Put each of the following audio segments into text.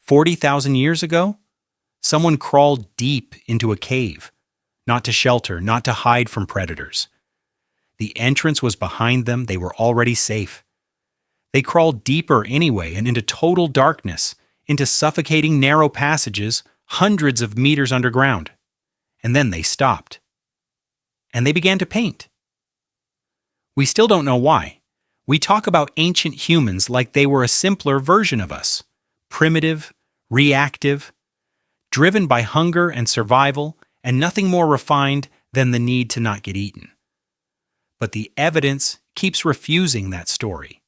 40,000 years ago, someone crawled deep into a cave, not to shelter, not to hide from predators. The entrance was behind them, they were already safe. They crawled deeper anyway and into total darkness, into suffocating narrow passages hundreds of meters underground. And then they stopped. And they began to paint. We still don't know why. We talk about ancient humans like they were a simpler version of us, primitive, reactive, driven by hunger and survival, and nothing more refined than the need to not get eaten. But the evidence keeps refusing that story.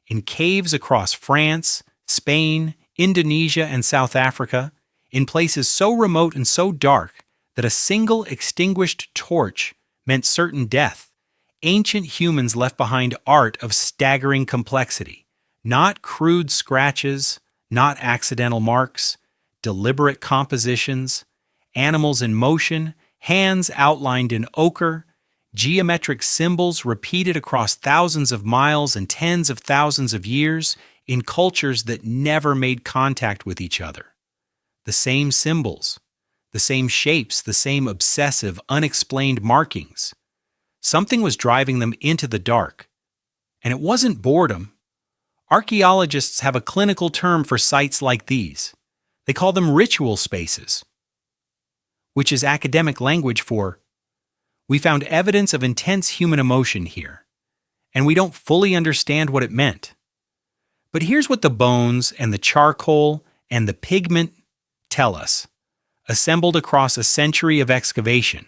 In caves across France, Spain, Indonesia, and South Africa, in places so remote and so dark that a single extinguished torch meant certain death, ancient humans left behind art of staggering complexity, not crude scratches, not accidental marks, deliberate compositions, animals in motion, hands outlined in ochre, geometric symbols repeated across thousands of miles and tens of thousands of years in cultures that never made contact with each other. The same symbols, the same shapes, the same obsessive, unexplained markings. Something was driving them into the dark. And it wasn't boredom. Archaeologists have a clinical term for sites like these. They call them ritual spaces, which is academic language for, we found evidence of intense human emotion here, and we don't fully understand what it meant. But here's what the bones and the charcoal and the pigment tell us, assembled across a century of excavation.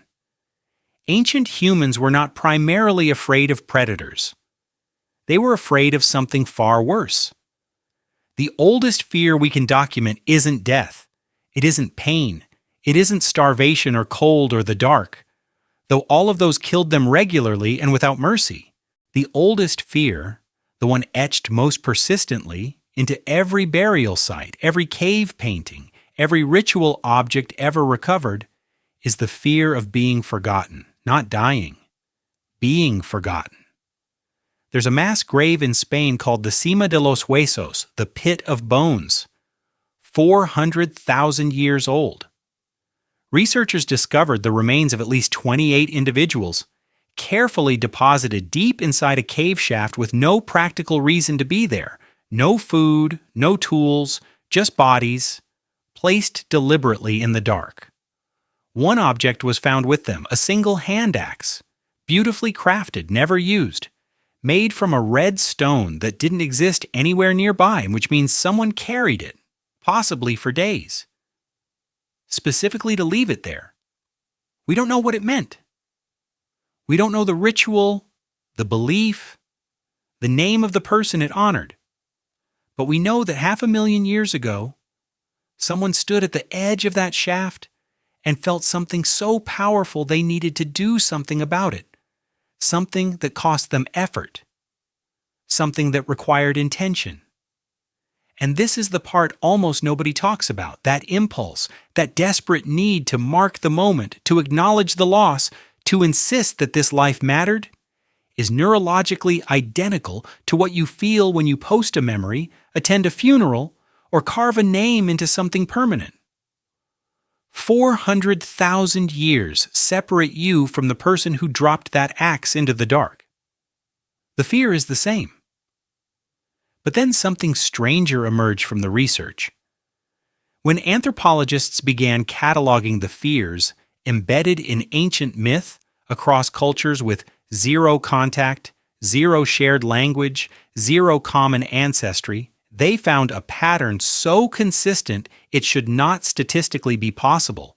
Ancient humans were not primarily afraid of predators. They were afraid of something far worse. The oldest fear we can document isn't death. It isn't pain. It isn't starvation or cold or the dark, though all of those killed them regularly and without mercy. The oldest fear, the one etched most persistently into every burial site, every cave painting, every ritual object ever recovered, is the fear of being forgotten, not dying, being forgotten. There's a mass grave in Spain called the Cima de los Huesos, the Pit of Bones, 400,000 years old. Researchers discovered the remains of at least 28 individuals, carefully deposited deep inside a cave shaft with no practical reason to be there. No food, no tools, just bodies, placed deliberately in the dark. One object was found with them, a single hand axe, beautifully crafted, never used, made from a red stone that didn't exist anywhere nearby, which means someone carried it, possibly for days, specifically to leave it there. We don't know what it meant. We don't know the ritual, the belief, the name of the person it honored. But we know that 500,000 years ago, someone stood at the edge of that shaft and felt something so powerful they needed to do something about it. Something that cost them effort. Something that required intention. And this is the part almost nobody talks about, that impulse, that desperate need to mark the moment, to acknowledge the loss, to insist that this life mattered, is neurologically identical to what you feel when you post a memory, attend a funeral, or carve a name into something permanent. 400,000 years separate you from the person who dropped that axe into the dark. The fear is the same. But then something stranger emerged from the research. When anthropologists began cataloging the fears embedded in ancient myth across cultures with zero contact, zero shared language, zero common ancestry, they found a pattern so consistent it should not statistically be possible.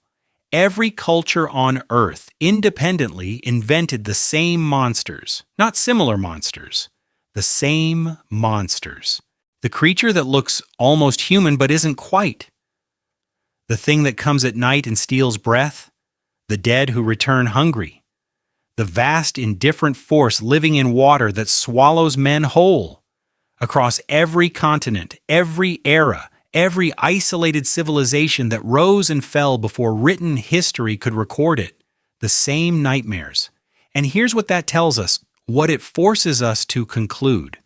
Every culture on Earth independently invented the same monsters, not similar monsters, the same monsters. The creature that looks almost human but isn't quite. The thing that comes at night and steals breath. The dead who return hungry. The vast indifferent force living in water that swallows men whole. Across every continent, every era, every isolated civilization that rose and fell before written history could record it, the same nightmares. And here's what that tells us, what it forces us to conclude.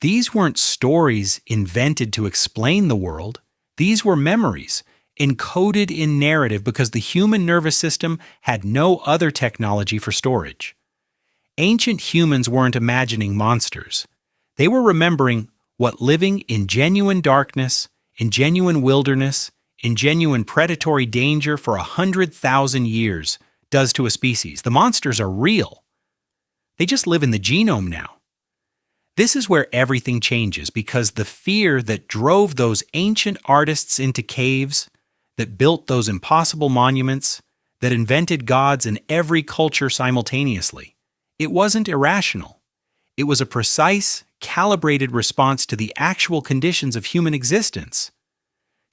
These weren't stories invented to explain the world. These were memories, encoded in narrative because the human nervous system had no other technology for storage. Ancient humans weren't imagining monsters. They were remembering what living in genuine darkness, in genuine wilderness, in genuine predatory danger for 100,000 years does to a species. The monsters are real. They just live in the genome now. This is where everything changes because the fear that drove those ancient artists into caves, that built those impossible monuments, that invented gods in every culture simultaneously, it wasn't irrational. It was a precise, calibrated response to the actual conditions of human existence.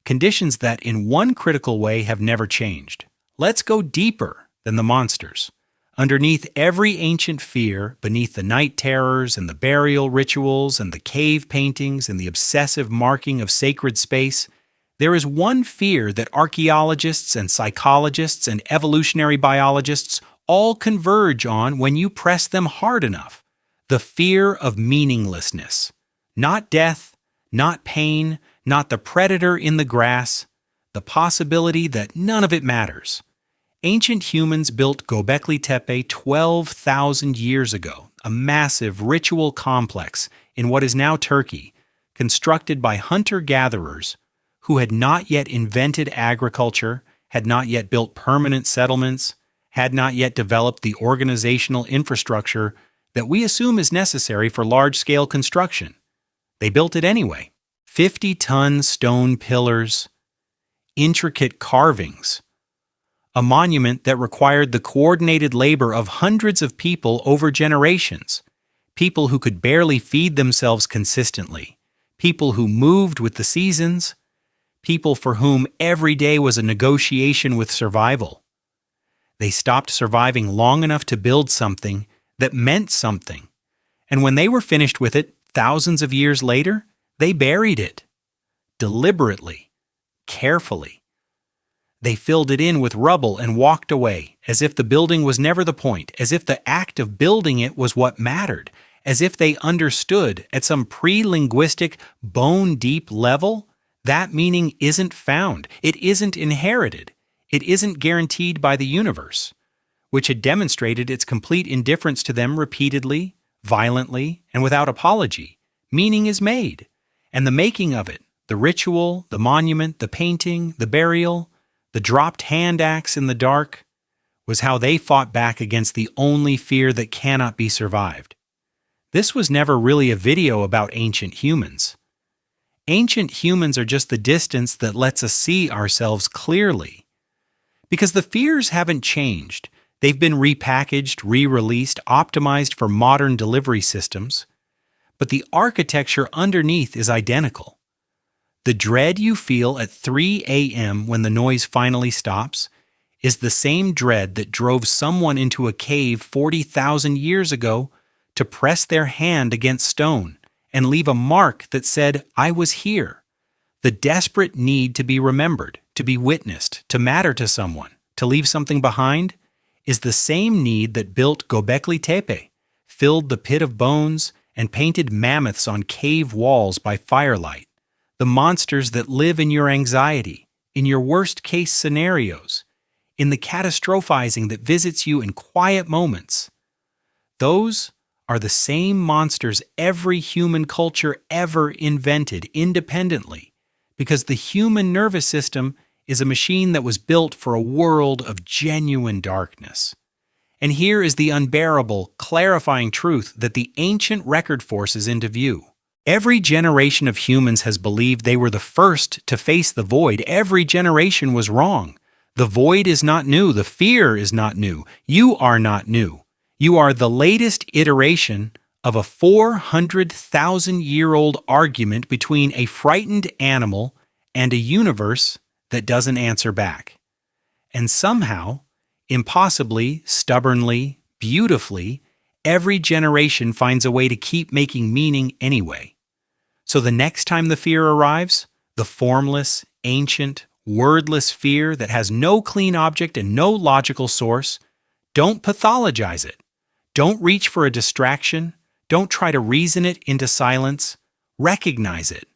Conditions that in one critical way have never changed. Let's go deeper than the monsters. Underneath every ancient fear, beneath the night terrors and the burial rituals and the cave paintings and the obsessive marking of sacred space, there is one fear that archaeologists and psychologists and evolutionary biologists all converge on when you press them hard enough: the fear of meaninglessness. Not death, not pain, not the predator in the grass, the possibility that none of it matters. Ancient humans built Göbekli Tepe 12,000 years ago, a massive ritual complex in what is now Turkey, constructed by hunter-gatherers who had not yet invented agriculture, had not yet built permanent settlements, had not yet developed the organizational infrastructure that we assume is necessary for large-scale construction. They built it anyway. 50-ton stone pillars, intricate carvings, a monument that required the coordinated labor of hundreds of people over generations, people who could barely feed themselves consistently, people who moved with the seasons, people for whom every day was a negotiation with survival. They stopped surviving long enough to build something that meant something, and when they were finished with it thousands of years later, they buried it. Deliberately, carefully. They filled it in with rubble and walked away, as if the building was never the point, as if the act of building it was what mattered, as if they understood at some pre-linguistic, bone-deep level that meaning isn't found, it isn't inherited, it isn't guaranteed by the universe, which had demonstrated its complete indifference to them repeatedly, violently, and without apology. Meaning is made, and the making of it, the ritual, the monument, the painting, the burial, the dropped hand axe in the dark, was how they fought back against the only fear that cannot be survived. This was never really a video about ancient humans. Ancient humans are just the distance that lets us see ourselves clearly. Because the fears haven't changed. They've been repackaged, re-released, optimized for modern delivery systems. But the architecture underneath is identical. The dread you feel at 3 a.m. when the noise finally stops is the same dread that drove someone into a cave 40,000 years ago to press their hand against stone and leave a mark that said, "I was here." The desperate need to be remembered, to be witnessed, to matter to someone, to leave something behind, is the same need that built Göbekli Tepe, filled the pit of bones, and painted mammoths on cave walls by firelight. The monsters that live in your anxiety, in your worst-case scenarios, in the catastrophizing that visits you in quiet moments. Those are the same monsters every human culture ever invented independently, because the human nervous system is a machine that was built for a world of genuine darkness. And here is the unbearable, clarifying truth that the ancient record forces into view. Every generation of humans has believed they were the first to face the void. Every generation was wrong. The void is not new. The fear is not new. You are not new. You are the latest iteration of a 400,000-year-old argument between a frightened animal and a universe that doesn't answer back. And somehow, impossibly, stubbornly, beautifully, every generation finds a way to keep making meaning anyway. So the next time the fear arrives, the formless, ancient, wordless fear that has no clean object and no logical source, don't pathologize it. Don't reach for a distraction. Don't try to reason it into silence. Recognize it.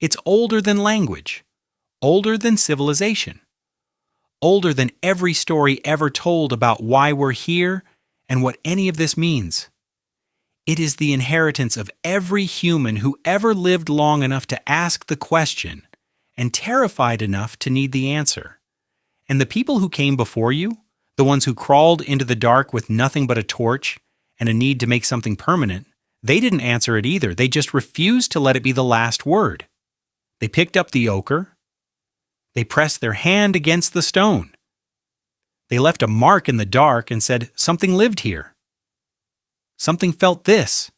It's older than language, older than civilization, older than every story ever told about why we're here and what any of this means. It is the inheritance of every human who ever lived long enough to ask the question and terrified enough to need the answer. And the people who came before you, the ones who crawled into the dark with nothing but a torch and a need to make something permanent, they didn't answer it either. They just refused to let it be the last word. They picked up the ochre. They pressed their hand against the stone. They left a mark in the dark and said, something lived here. Something felt this.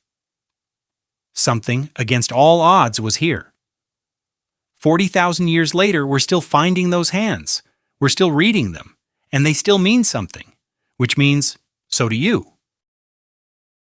Something, against all odds, was here. 40,000 years later, we're still finding those hands. We're still reading them, and they still mean something, which means, so do you.